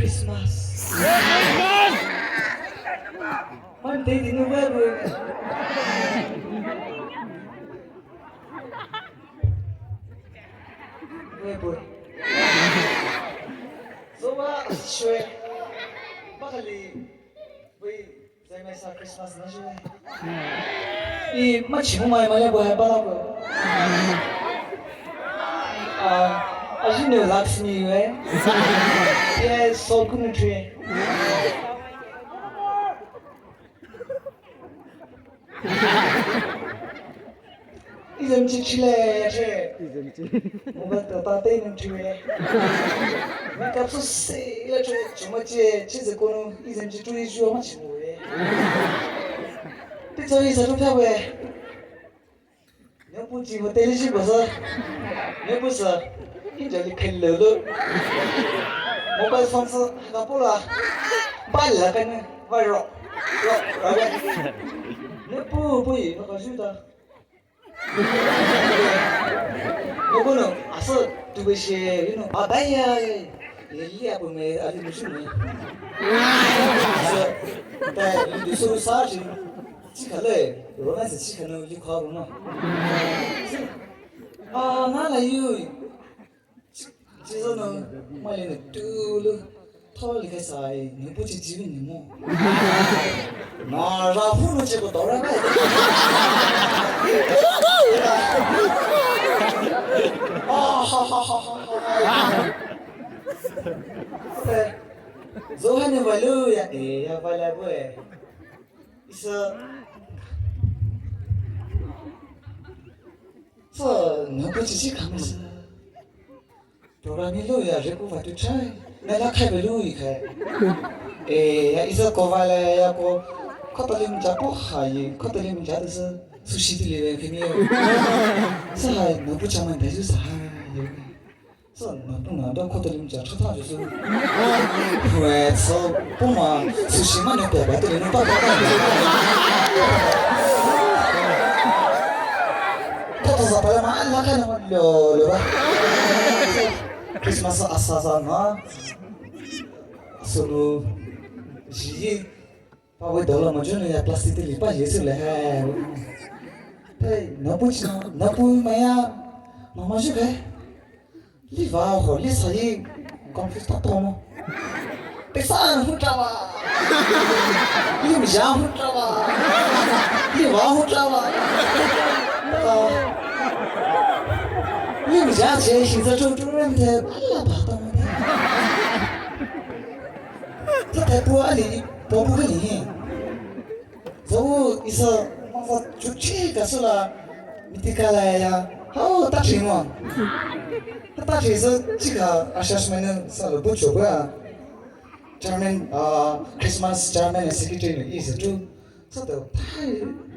Christmas. One day in November. Where boy? So sure. Bakali, we say my Christmas na sure. Much more my boy Baba. As you know, Lakshmi, eh? Yes, so good tree. Isn't it chile? But the tate in tree. Make up so say, let's too much cheese. Isn't it true? You much more. It's always a little way. No put you what is it was a never sir. Injali kello. Mobile phones kapola. Bala kan viral. Nepo boy nakasuta. Nokono asa tubeshe abaya Lilia pome ali musume. Da du so sarji. 几可累，我那是几可能就考不嘛。哪来有？其实呢，我连都了，他离开啥？你不去基本的么？那然后呢，这个当然来。哈。昨天的晚路呀，呀，晚来不哎，是。 这能不自己看吗？当然你路呀，人不发对菜，那他开不路一开。呀，一直过完了呀，过，看到你们家不好耶，看到你们家都是熟悉的里面，肯定。这还能不讲嘛？那就是啥哟？这能不能到看到你们家吃汤就是，喂，吃不嘛？熟悉嘛？你白白的能到到。 Apa yang mana kan lo ba Christmas asasa na solo ji pa we dollar mo jone ya plastic te lipa yesu le hai hey na pu maya mama ju ke li va ho li sa yi confuse ta to mo te sa hu ta wa li mi ja hu ta wa li va hu ta wa 你们家这现在做主人的巴拉巴当的，这太多了，多不可能。走一说，我就这个是了，你得过来呀，好打钱嘛。他打钱是这个assessment是了不错吧？German Christmas German secretary 意思就这都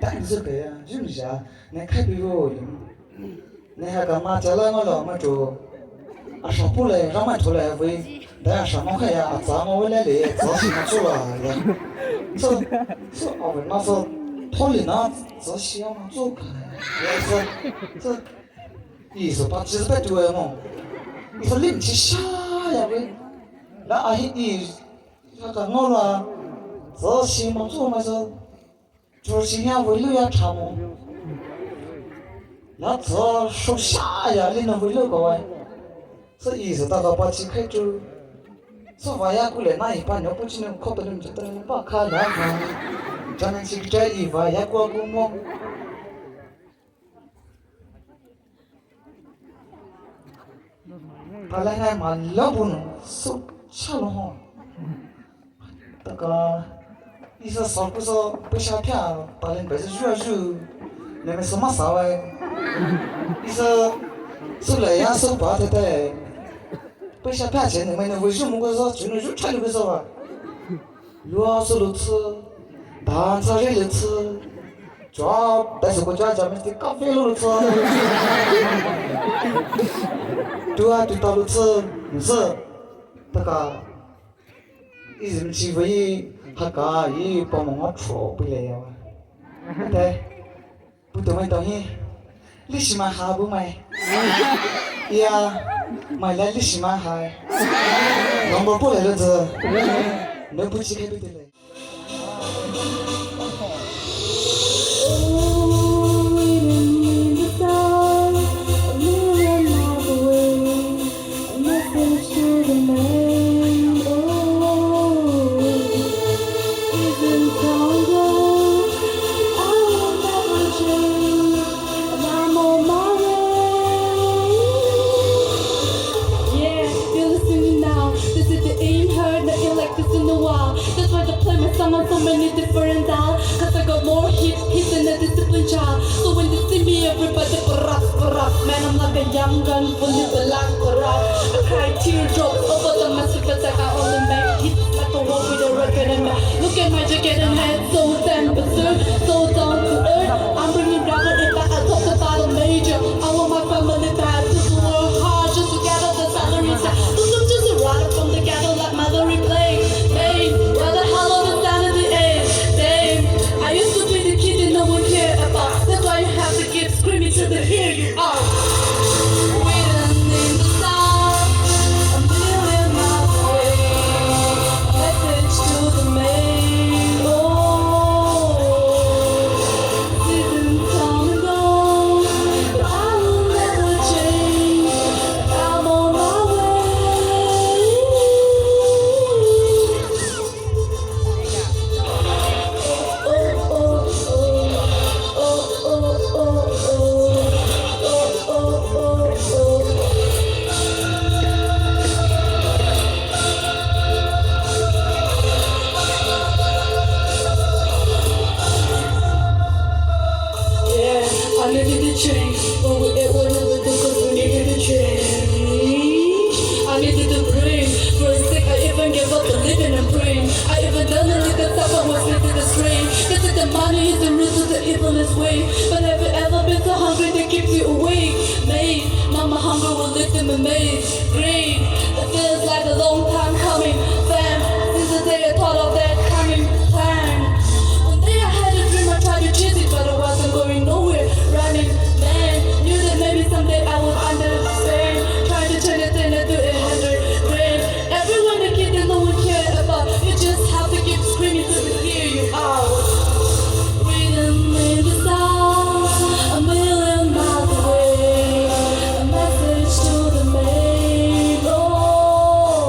太这个呀，是不是啊？那开比我。 那还干嘛？再来我了，我就上不来，让我出来为，但上么看呀？咱们为了来，早些嘛做了呀。这为嘛说讨论呢？早些嘛做开，这意思把几十百多嘛，你说零起啥呀喂？那阿姨那个我了，早些嘛做嘛说，就是今天为了要查么？ 那这说啥呀？你能会那个喂？这意思大概把起开就，这玩意过来那一半，你不只能靠到你这等你把看来看，咱们去这一玩意过过么？他来还嘛老不能手差了哈，这个意思少不少不下片，把人白是热热，那边什么啥喂？ 你说，手来呀，手把的带，不想骗钱，你们为什么我说就能就穿的个说吧？螺丝都吃，蛋炒肉都吃，但是我家咱们的咖啡都吃，对啊，对到都吃，不是，那个，一人吃回，他家一帮忙炒不来呀，对，不懂没懂？ 你喜欢哈不买？呀，买来历史蛮嗨，侬不过来了这，能不去开对的嘞。That's why I play my song on so many different dials. Cause I got more hits than a disciplined child. So when they see me, everybody barap. Man, I'm like a young gun, fully black barap. I cry teardrops over the massive attack. I only make hits like a walk with a record and back. Look at my jacket and head, so damn berserk, so down to earth. I'm bringing gravel it back. I talk about a major. I want my family back. Just work hard, just to gather the salary tax. Cause I'm just a rider from the ghetto like Mother Replay. Hey, where the hell are the sanity is? Damn, I used to be the kid that no one cared about. That's why you have to keep screaming till they hear you out. Waiting in the sun, I'm feeling my way. Message to the main. Oh, seasons come and go, but I will never change. I'm on my way. Yeah, I needed to change, but it would never do cause we needed to change. I needed to bring, for a sec I even gave up on living and praying. I even done a little stuff I was into the strain. They said the money is the root of the evilest way. But have you ever been so hungry that keeps you awake? Mate, now my hunger will lift in my maze. Great, it feels like a long time coming. Fam, since the day I thought of that coming plan. One day I had a dream, I tried to chase it, but I wasn't going nowhere. Running, man, knew that maybe someday I would understand. Trying to turn it into 100 grand. Everyone the kid that no one cared about. You just have to keep screaming till they hear you out. Rhythm in the sound, a million miles away. A message to the main. Oh,